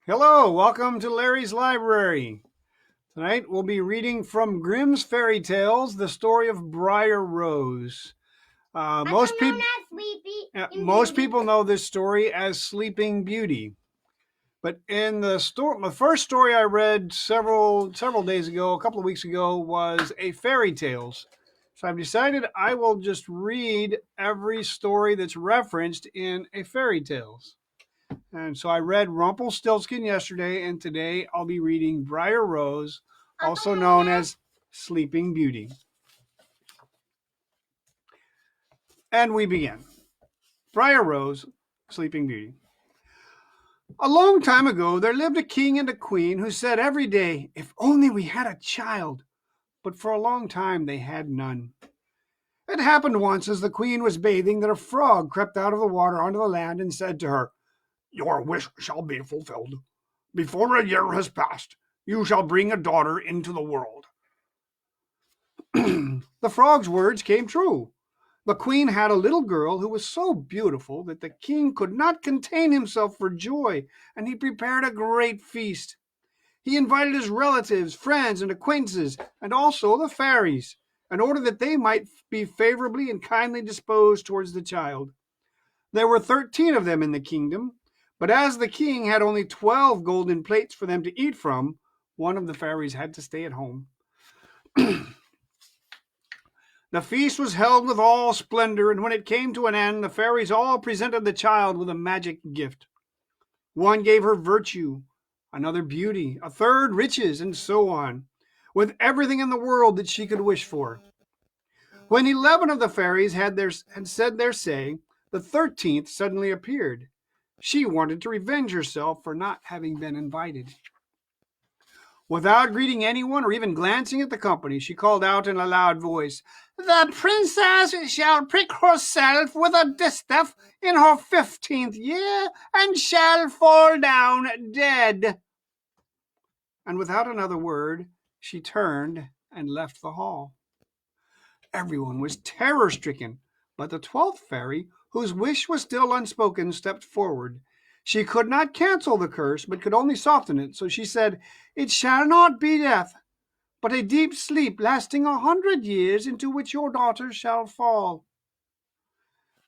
Hello, welcome to Larry's Library. Tonight we'll be reading from Grimm's Fairy Tales, the story of Briar Rose. Most people know this story as Sleeping Beauty, but in the first story I read several days ago, a couple of weeks ago, was a fairy tales. So I've decided I will just read every story that's referenced in a fairy tales. And so I read Rumpelstiltskin yesterday, and today I'll be reading Briar Rose, also known as Sleeping Beauty. And we begin. Briar Rose, Sleeping Beauty. A long time ago, there lived a king and a queen who said every day, "If only we had a child." But for a long time, they had none. It happened once as the queen was bathing that a frog crept out of the water onto the land and said to her, "Your wish shall be fulfilled. Before a year has passed, you shall bring a daughter into the world." The frog's words came true. The queen had a little girl who was so beautiful that the king could not contain himself for joy, and he prepared a great feast. He invited his relatives, friends, and acquaintances, and also the fairies, in order that they might be favorably and kindly disposed towards the child. There were 13 of them in the kingdom, but as the king had only 12 golden plates for them to eat from, one of the fairies had to stay at home. The feast was held with all splendor, and when it came to an end, the fairies all presented the child with a magic gift. One gave her virtue, another beauty, a third riches, and so on, with everything in the world that she could wish for. When 11 of the fairies had said their say, the 13th suddenly appeared. She wanted to revenge herself for not having been invited. Without greeting anyone or even glancing at the company, she called out in a loud voice, "The princess shall prick herself with a distaff in her 15th year and shall fall down dead." And without another word, she turned and left the hall. Everyone was terror-stricken, but the 12th fairy, whose wish was still unspoken, stepped forward. She could not cancel the curse, but could only soften it, so she said, "It shall not be death, but a deep sleep lasting 100 years, into which your daughter shall fall."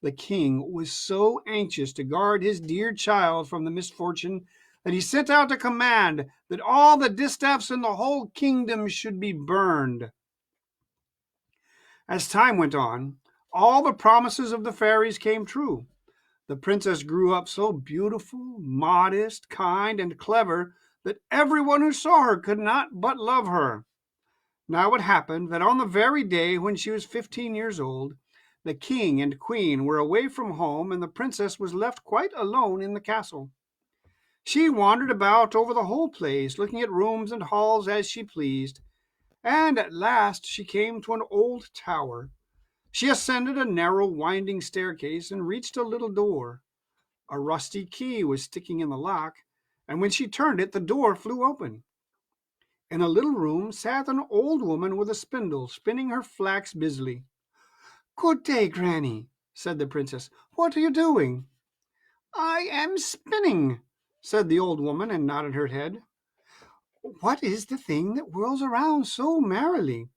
The king was so anxious to guard his dear child from the misfortune that he sent out a command that all the distaffs in the whole kingdom should be burned. As time went on, all the promises of the fairies came true. The princess grew up so beautiful, modest, kind, and clever that everyone who saw her could not but love her. Now it happened that on the very day when she was 15 years old, the king and queen were away from home, and the princess was left quite alone in the castle. She wandered about over the whole place, looking at rooms and halls as she pleased, and at last she came to an old tower. She ascended a narrow, winding staircase and reached a little door. A rusty key was sticking in the lock, and when she turned it, the door flew open. In a little room sat an old woman with a spindle, spinning her flax busily. "Good day, Granny," said the princess. "What are you doing?" "I am spinning," said the old woman, and nodded her head. "What is the thing that whirls around so merrily?"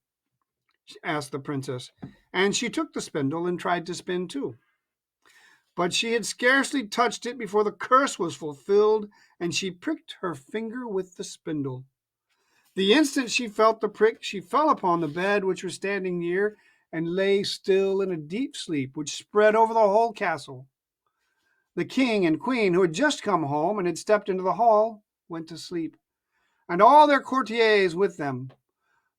asked the princess, and she took the spindle and tried to spin too. But she had scarcely touched it before the curse was fulfilled, and she pricked her finger with the spindle. The instant she felt the prick, she fell upon the bed which was standing near, and lay still in a deep sleep which spread over the whole castle. The king and queen, who had just come home and had stepped into the hall, went to sleep, and all their courtiers with them.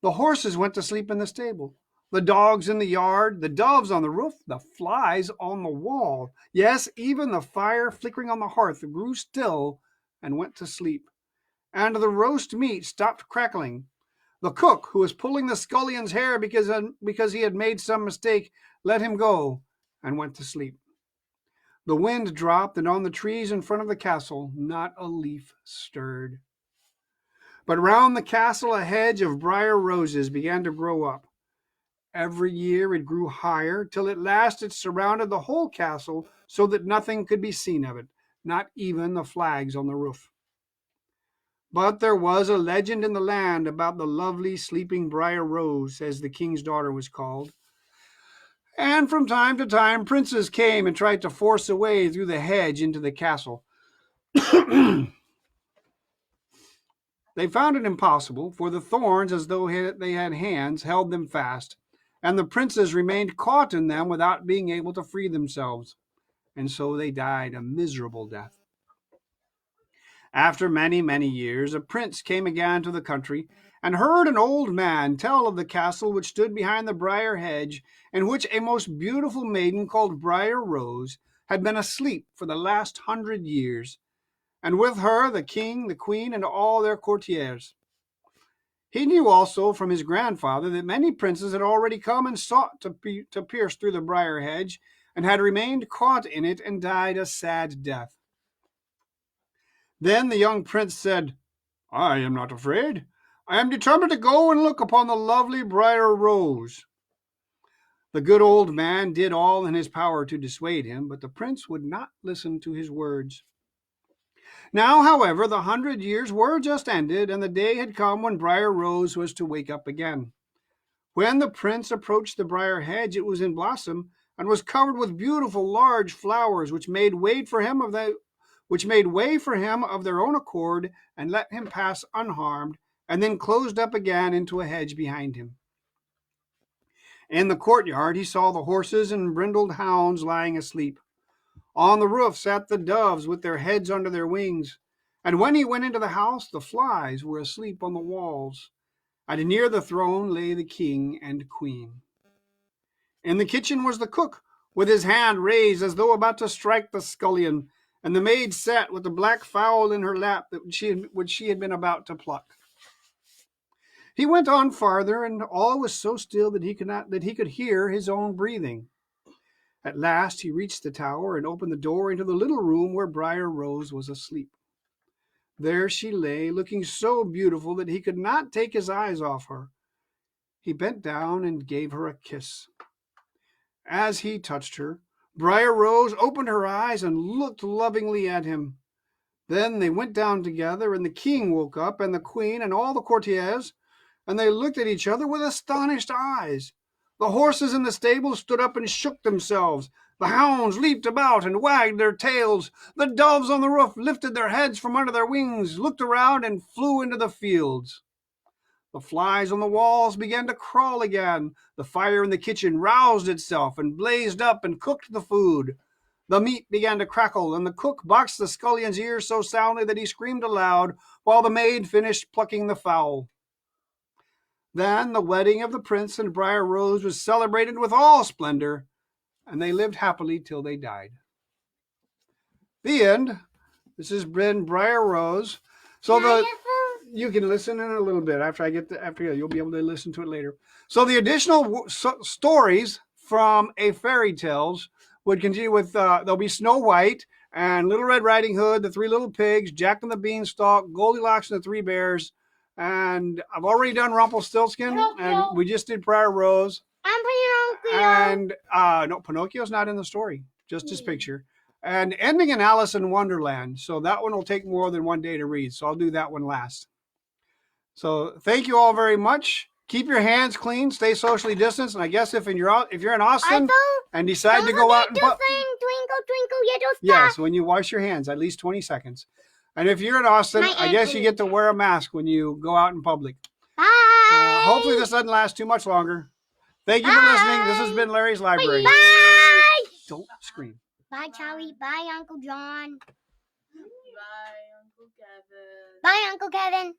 The horses went to sleep in the stable, the dogs in the yard, the doves on the roof, the flies on the wall. Yes, even the fire flickering on the hearth grew still and went to sleep, and the roast meat stopped crackling. The cook, who was pulling the scullion's hair because he had made some mistake, let him go and went to sleep. The wind dropped, and on the trees in front of the castle not a leaf stirred. But round the castle a hedge of briar roses began to grow up. Every year it grew higher, till at last it surrounded the whole castle, so that nothing could be seen of it, not even the flags on the roof. But there was a legend in the land about the lovely sleeping Briar Rose, as the king's daughter was called. And from time to time, princes came and tried to force a way through the hedge into the castle. They found it impossible, for the thorns, as though they had hands, held them fast, and the princes remained caught in them without being able to free themselves, and so they died a miserable death. After many, many years, a prince came again to the country, and heard an old man tell of the castle which stood behind the briar hedge, in which a most beautiful maiden called Briar Rose had been asleep for the last 100 years, and with her the king, the queen, and all their courtiers. He knew also from his grandfather that many princes had already come and sought to pierce through the briar hedge, and had remained caught in it and died a sad death. Then the young prince said, "I am not afraid. I am determined to go and look upon the lovely Briar Rose." The good old man did all in his power to dissuade him, but the prince would not listen to his words. Now, however, the 100 years were just ended, and the day had come when Briar Rose was to wake up again. When the prince approached the briar hedge, it was in blossom, and was covered with beautiful large flowers, which made way for him of their own accord, and let him pass unharmed, and then closed up again into a hedge behind him. In the courtyard he saw the horses and brindled hounds lying asleep. On the roof sat the doves with their heads under their wings, and when he went into the house, the flies were asleep on the walls, and near the throne lay the king and queen. In the kitchen was the cook, with his hand raised as though about to strike the scullion, and the maid sat with the black fowl in her lap which she had been about to pluck. He went on farther, and all was so still that he could hear his own breathing. At last he reached the tower and opened the door into the little room where Briar Rose was asleep. There she lay, looking so beautiful that he could not take his eyes off her. He bent down and gave her a kiss. As he touched her, Briar Rose opened her eyes and looked lovingly at him. Then they went down together, and the king woke up, and the queen, and all the courtiers, and they looked at each other with astonished eyes. The horses in the stable stood up and shook themselves. The hounds leaped about and wagged their tails. The doves on the roof lifted their heads from under their wings, looked around, and flew into the fields. The flies on the walls began to crawl again. The fire in the kitchen roused itself and blazed up and cooked the food. The meat began to crackle, and the cook boxed the scullion's ears so soundly that he screamed aloud, while the maid finished plucking the fowl. Then the wedding of the prince and Briar Rose was celebrated with all splendor, and they lived happily till they died. The end. This has been Briar Rose. So you can listen in a little bit after you'll be able to listen to it later. So the additional stories from a fairy tales would continue with there'll be Snow White and Little Red Riding Hood, the Three Little Pigs, Jack and the Beanstalk, Goldilocks and the Three Bears, and I've already done Rumpelstiltskin, and we just did Briar Rose. I'm Pinocchio. And no, Pinocchio's not in the story, just his picture. And ending in Alice in Wonderland. So that one will take more than one day to read. So I'll do that one last. So thank you all very much. Keep your hands clean, stay socially distanced, and I guess if you're in Austin and decide to go out and sing Twinkle Twinkle Little Star. Yes, when you wash your hands, at least 20 seconds. And if you're in Austin, I guess you get to wear a mask when you go out in public. Bye. Hopefully this doesn't last too much longer. Thank you for listening. This has been Larry's Library. Bye. Don't scream. Bye, Charlie. Bye, Uncle John. Bye, Uncle Kevin. Bye, Uncle Kevin.